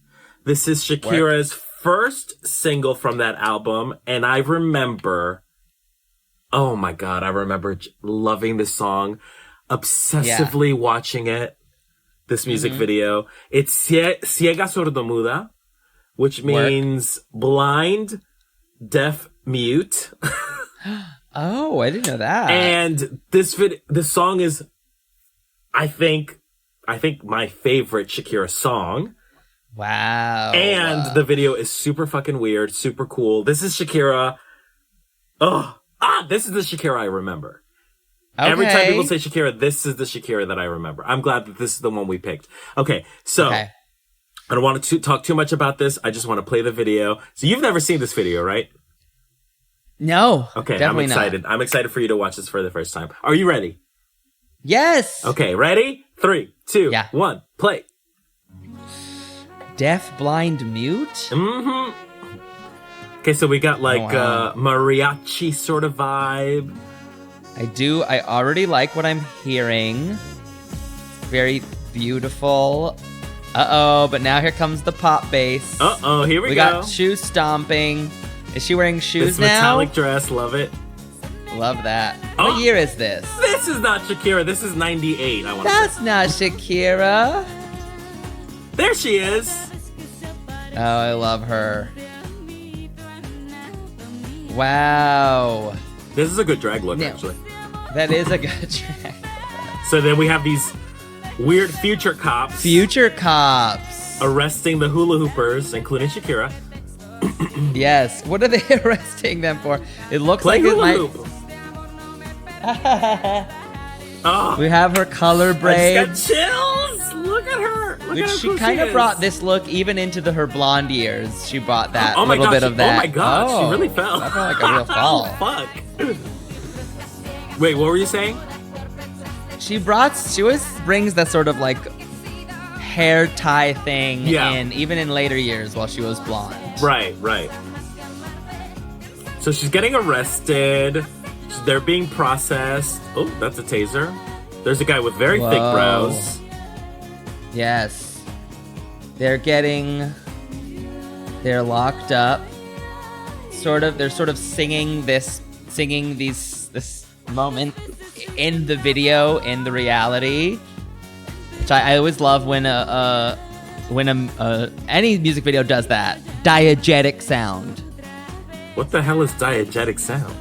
This is Shakira's first single from that album. And I remember... Oh my God, I remember loving this song, obsessively watching it, this music video. It's Ciega, Sordomuda, which means blind, deaf, mute. Oh, I didn't know that. And this song is, I think my favorite Shakira song. Wow. And the video is super fucking weird, super cool. This is Shakira. This is the Shakira I remember. Okay. Every time people say Shakira, this is the Shakira that I remember. I'm glad that this is the one we picked. Okay, so I don't want to talk too much about this. I just want to play the video. So you've never seen this video, right? No. Okay, I'm excited. I'm excited for you to watch this for the first time. Are you ready? Yes. Okay, ready? 3, 2, 1, play. Deaf, blind, mute? Mm-hmm. Okay, so we got like mariachi sort of vibe. I already like what I'm hearing. Very beautiful. Uh-oh, but now here comes the pop bass. Uh-oh, here we go. We got shoe stomping. Is she wearing shoes now? This metallic dress, love it. Love that. What year is this? This is not Shakira. This is 98, I want to say. That's not Shakira. There she is. Oh, I love her. Wow. This is a good drag look, actually. That is a good drag. So then we have these weird future cops. Future cops. Arresting the hula hoopers, including Shakira. Yes. What are they arresting them for? It looks like hula hoop. We have her color braids. I just got chills. Look at her. She kind of brought this look even into her blonde years. She brought that bit of that. Oh my God, she really fell. That felt like a real fall. Fuck. Wait, what were you saying? She always brings that sort of like hair tie thing in, even in later years while she was blonde. Right. So she's getting arrested. They're being processed. Oh, that's a taser. There's a guy with very thick brows. Yes. They're locked up. They're sort of singing this moment in the video, in the reality. Which I always love when any music video does that. Diegetic sound. What the hell is diegetic sound?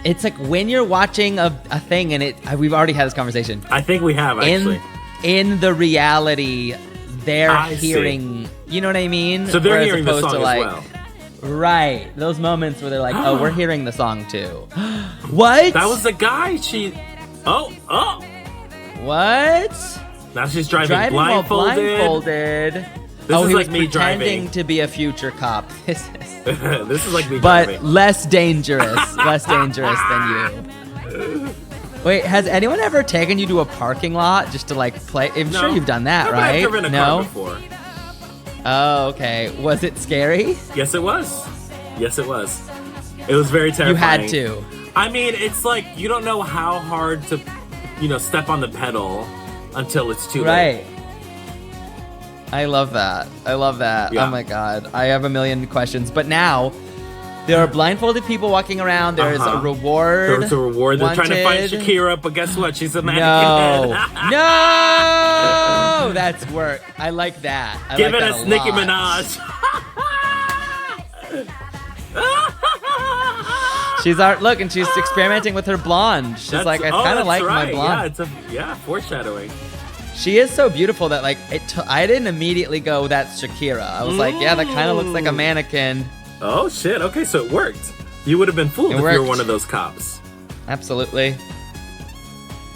It's like when you're watching a thing and we've already had this conversation. I think we have, actually. In the reality, they're hearing, you know what I mean? So they're hearing the song as well. Right. Those moments where they're like, oh, we're hearing the song too. What? That was the guy. Oh. What? Now she's driving blindfolded. This is like me driving. Pretending to be a future cop. This is like me driving. But less dangerous. Less dangerous than you. Wait, has anyone ever taken you to a parking lot just to like play? I'm sure you've done that, right? I've driven a car before. Oh, okay. Was it scary? Yes, it was. It was very terrifying. You had to. I mean, it's like you don't know how hard to, step on the pedal until it's too late. Right. I love that. Yeah. Oh my God. I have a million questions. But now, There are blindfolded people walking around. There's a reward. There's a reward. They're trying to find wanted. Shakira, but guess what? She's a mannequin No. head. No! That's work. I like that. I Give like it that us a Nicki lot. Minaj. She's look, and she's experimenting with her blonde. She's like, I kind of like my blonde. Yeah, foreshadowing. She is so beautiful that like I didn't immediately go, that's Shakira. I was like, yeah, that kind of looks like a mannequin. Oh shit! Okay, so it worked. You would have been fooled if you were worked. one of those cops. Absolutely.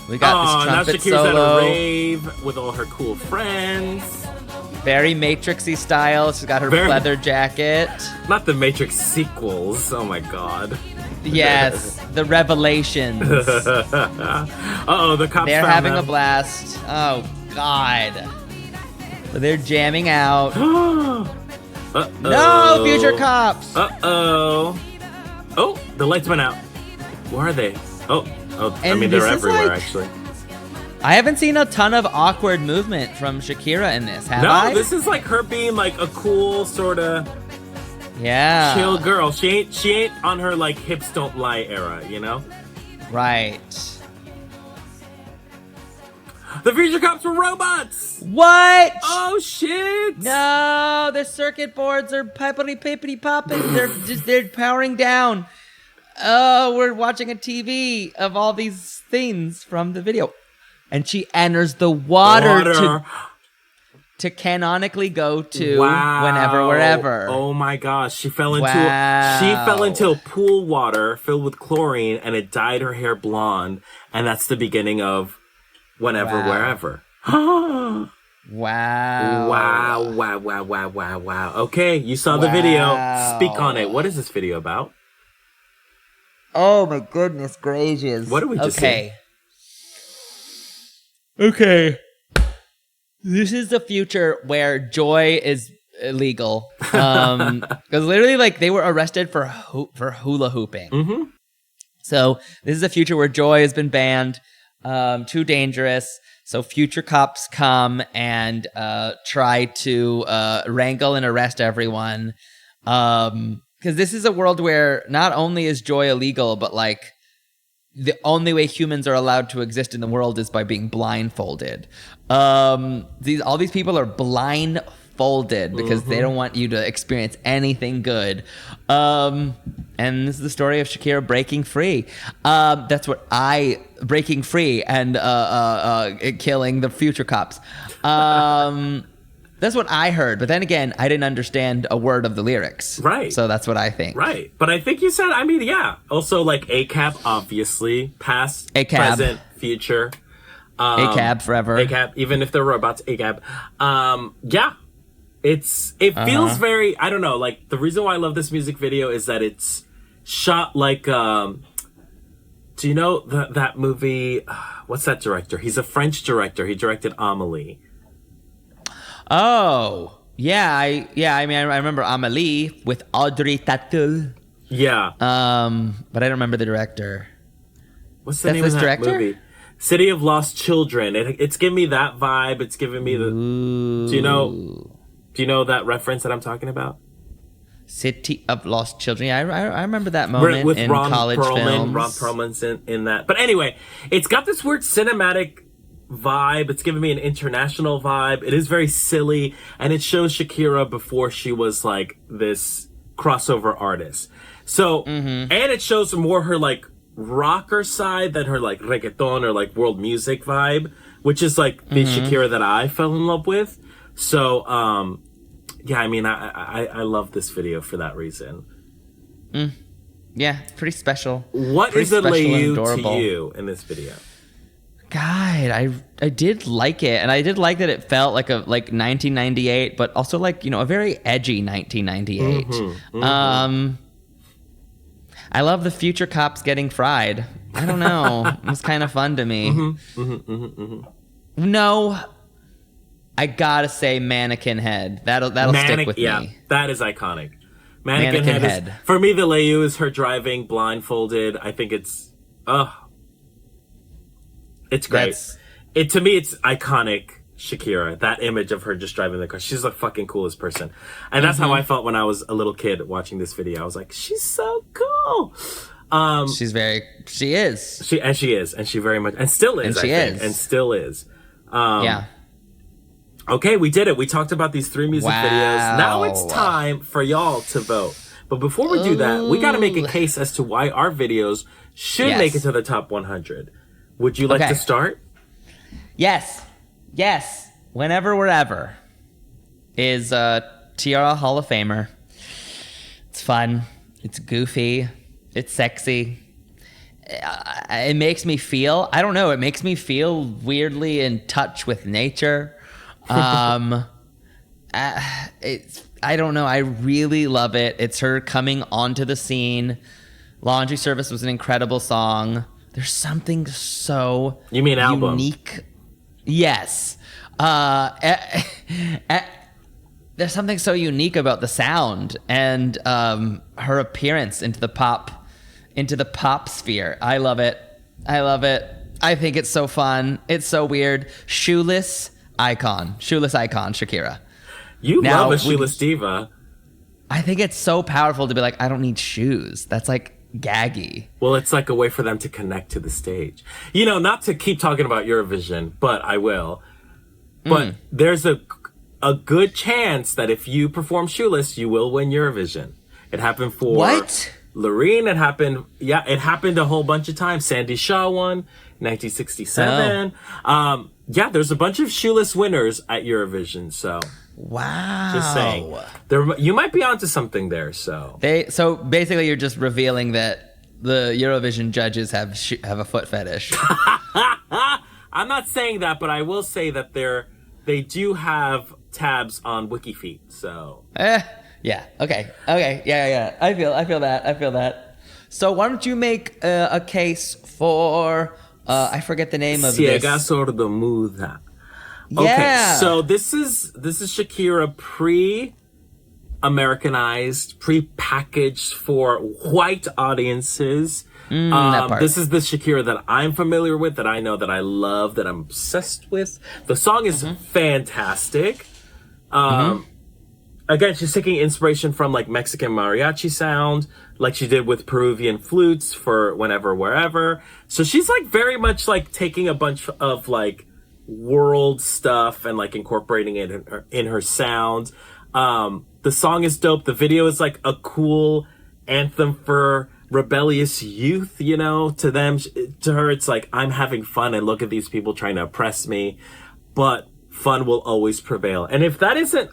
We got this now trumpet Shakira's at solo. a rave with all her cool friends. Very Matrixy style. She's got her leather jacket. Not the Matrix sequels. Oh my god. Yes, the revelations. Uh-oh, the cops They're found having them. a blast. Oh God. They're jamming out. Uh-oh. No, future cops. Uh-oh. Oh, the lights went out. Where are they? Oh, I And mean, they're this is everywhere, like- actually. I haven't seen a ton of awkward movement from Shakira in this, have I? No, this is like her being like a cool sort of Yeah. chill girl. She ain't on her like hips don't lie era, you know? Right. The future cops were robots! What? Oh shit! No, the circuit boards are pippity popping. They're powering down. Oh, we're watching a TV of all these things from the video. And she enters the water. To canonically go to whenever, wherever. Oh my gosh, she fell into a pool water filled with chlorine and it dyed her hair blonde, and that's the beginning of whenever, wherever. Wow. Wow. Okay, you saw the video. Speak on it. What is this video about? Oh my goodness gracious. What did we just see? Okay. This is the future where joy is illegal. Because literally, like, they were arrested for hula hooping. Mm-hmm. So this is a future where joy has been banned. Too dangerous. So future cops come and try to wrangle and arrest everyone. Because this is a world where not only is joy illegal, but like the only way humans are allowed to exist in the world is by being blindfolded. All these people are blindfolded because they don't want you to experience anything good. And this is the story of Shakira breaking free. Breaking free and killing the future cops. That's what I heard. But then again, I didn't understand a word of the lyrics. Right. So that's what I think. Right. But I think you said, I mean, yeah. Also, like, ACAB, obviously. Past, ACAB. present, future. ACAB forever. ACAB, even if they're robots, ACAB. Yeah. It feels very, I don't know, like, the reason why I love this music video is that it's shot like, do you know that movie, what's that director? He's a French director. He directed Amélie. Oh, yeah. I remember Amélie with Audrey Tautou. Yeah. But I don't remember the director. What's the name of that director? movie? City of Lost Children. It's giving me that vibe. It's giving me the. Ooh. Do you know that reference that I'm talking about? City of Lost Children. Yeah, I remember that moment With in Ron college Perlman. films. Ron Perlman's in that. But anyway, it's got this weird cinematic vibe. It's giving me an international vibe. It is very silly, and it shows Shakira before she was like this crossover artist. So, and it shows more her like rocker side than her like reggaeton or like world music vibe, which is like the Shakira that I fell in love with. So, yeah, I mean, I love this video for that reason. Yeah, pretty special. What Pretty is it special and to adorable. you in this video? God, I did like it, and I did like that it felt like 1998, but also like, you know, a very edgy 1998. I love the future cops getting fried. I don't know, it was kind of fun to me. No, I gotta say mannequin head. That'll stick with me. That is iconic. Mannequin head. Is, for me, the Leyu is her driving blindfolded. I think it's it's great. To me, it's iconic Shakira. That image of her just driving the car. She's the fucking coolest person. And that's how I felt when I was a little kid watching this video. I was like, she's so cool. She is. And she very much, and still is, and still is. Yeah. Okay, we did it. We talked about these 3 music videos. Now it's time for y'all to vote. But before we do that, we got to make a case as to why our videos should make it to the top 100. Would you like to start? Yes. Whenever, wherever is Tiara Hall of Famer. It's fun. It's goofy. It's sexy. It makes me feel, I don't know, it makes me feel weirdly in touch with nature. I don't know, I really love it. It's her coming onto the scene. Laundry Service was an incredible song. There's something so You mean album? Unique. Yes. There's something so unique about the sound and her appearance into the pop sphere. I love it. I think it's so fun. It's so weird. Shoeless icon, Shakira. You love a shoeless diva. I think it's so powerful to be like, I don't need shoes. That's like gaggy. Well, it's like a way for them to connect to the stage. You know, not to keep talking about Eurovision, but I will. But there's a good chance that if you perform shoeless, you will win Eurovision. It happened for Loreen. It happened a whole bunch of times. Sandy Shaw won 1967. Yeah, there's a bunch of shoeless winners at Eurovision. So wow, just saying, you might be onto something there. So basically, you're just revealing that the Eurovision judges have a foot fetish. I'm not saying that, but I will say that they do have tabs on WikiFeet. So yeah, okay, yeah. I feel that. So why don't you make a case for I forget the name of Ciega, this. Sordomuda. Yeah. Okay, so this is Shakira pre-Americanized, pre-packaged for white audiences. That part. This is the Shakira that I'm familiar with, that I know, that I love, that I'm obsessed with. The song is fantastic. Again, she's taking inspiration from like Mexican mariachi sound, like she did with Peruvian flutes for Whenever, Wherever. So she's like very much like taking a bunch of like world stuff and like incorporating it in her sound. The song is dope. The video is like a cool anthem for rebellious youth, you know. To her, it's like, I'm having fun and look at these people trying to oppress me, but fun will always prevail. And if that isn't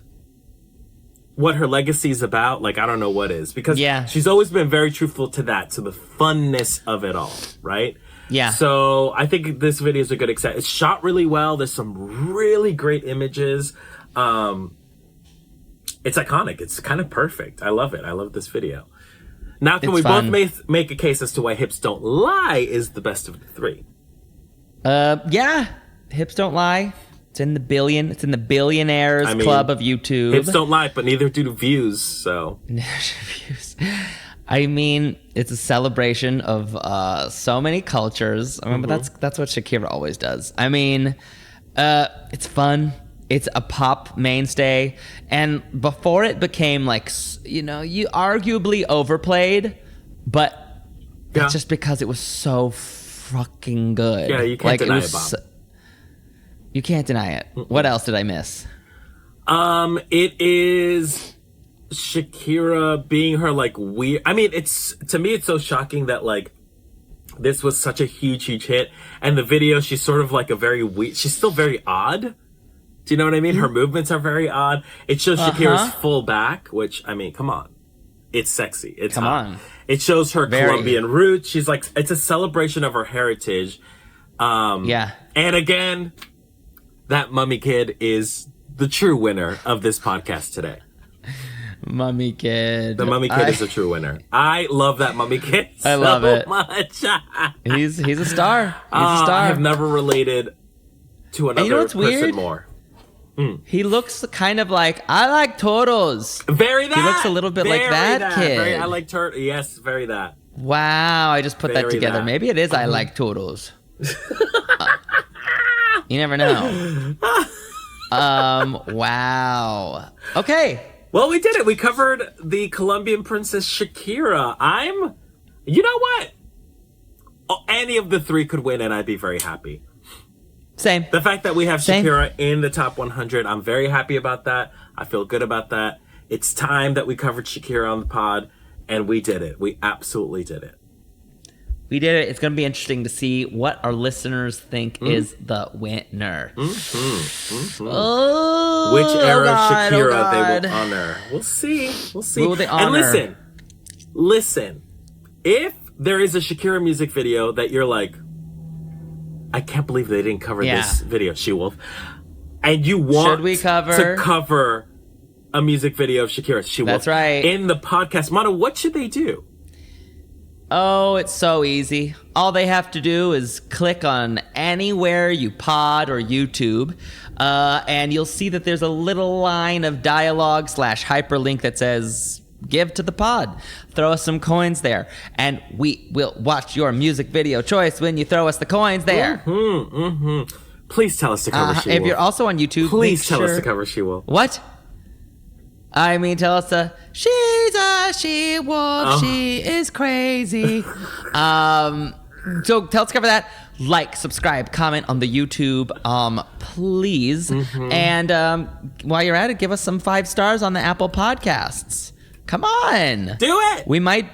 what her legacy is about, like, I don't know what is, because she's always been very truthful to that, to the funness of it all, right? Yeah. So I think this video is a good example. It's shot really well. There's some really great images. It's iconic. It's kind of perfect. I love it. I love this video. Now, can we both make a case as to why Hips Don't Lie is the best of the 3? Yeah. Hips Don't Lie. It's in the billionaires club of YouTube. Hips don't lie, but neither do views, so. Views. I mean, it's a celebration of so many cultures. I mean, but that's what Shakira always does. I mean, it's fun. It's a pop mainstay. And before it became like, you know, you arguably overplayed, but that's just because it was so fucking good. Yeah, you can't deny it, Bob. You can't deny it. What else did I miss? It is Shakira being her like weird. I mean, to me, it's so shocking that like this was such a huge hit, and the video, she's sort of like a very weird. She's still very odd. Do you know what I mean? Her movements are very odd. It shows Shakira's full back, which, I mean, come on, it's sexy. It's hot. It shows her Colombian roots. She's like, it's a celebration of her heritage. And again, that mummy kid is the true winner of this podcast today. Mummy kid. The mummy kid is the true winner. I love that mummy kid so love it. much. He's a star. I have never related to another person more. He looks kind of like, I like toros. Very that. He looks a little bit like that kid. I like turtles. Yes, very that. Wow, I just put that together. Maybe it is I like toros. You never know. Wow. Okay. Well, we did it. We covered the Colombian princess Shakira. You know what? Oh, any of the three could win, and I'd be very happy. Same. The fact that we have Same. Shakira in the top 100, I'm very happy about that. I feel good about that. It's time that we covered Shakira on the pod, and we did it. We absolutely did it. We did it. It's going to be interesting to see what our listeners think is the winner. Oh, which era God, of Shakira God. they will honor. We'll see. We'll see. Who will they honor? And listen. If there is a Shakira music video that you're like, I can't believe they didn't cover this video, She-Wolf, and you want to cover a music video of Shakira, She-Wolf, that's right, in the podcast, Mano, what should they do? Oh, it's so easy. All they have to do is click on anywhere you pod or YouTube, and you'll see that there's a little line of dialogue / hyperlink that says, give to the pod. Throw us some coins there, and we will watch your music video choice when you throw us the coins there. Please tell us to cover She-Wolf. If you're also on YouTube, please tell us to cover She-Wolf. What? I mean, tell us she's a she-wolf, she is crazy. So tell us to cover that. Like, subscribe, comment on the YouTube, please. And while you're at it, give us some 5 stars on the Apple Podcasts. Come on. Do it.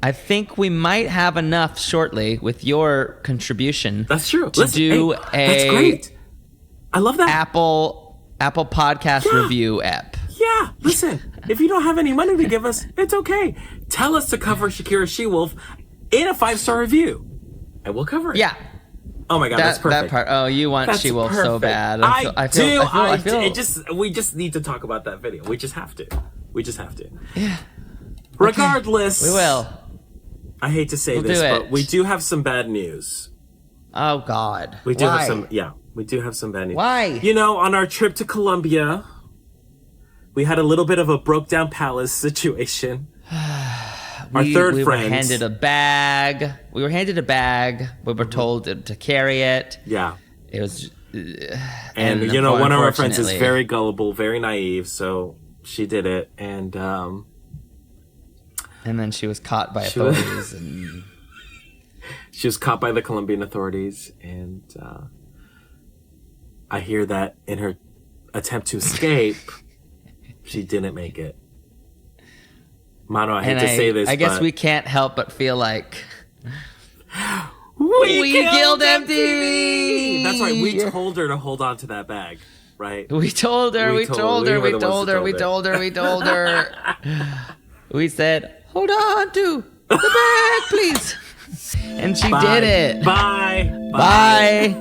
I think we might have enough shortly with your contribution. That's true. That's great. I love that. Apple Podcast review app. Yeah, listen, if you don't have any money to give us, it's okay. Tell us to cover Shakira She-Wolf in a 5-star review, and we'll cover it. Yeah. Oh my God, that's perfect. That part. Oh, you want She-Wolf so bad. I do. We just need to talk about that video. We just have to. Yeah. Regardless. We will. I hate to say this, but we do have some bad news. Oh God. We do have some bad news. Why? You know, on our trip to Colombia, we had a little bit of a broke down palace situation. Our third friend. We were handed a bag. We were told to carry it. Yeah. It was. And you know, one of our friends is very gullible, very naive, so she did it, and then she was caught by authorities. She was caught by the Colombian authorities, and I hear that in her attempt to escape, she didn't make it. Mano, I hate to say this, I guess we can't help but feel like we killed MTV. That's right. We told her to hold on to that bag, right? We told her. We said, hold on to the bag, please. And she did it. Bye. Bye.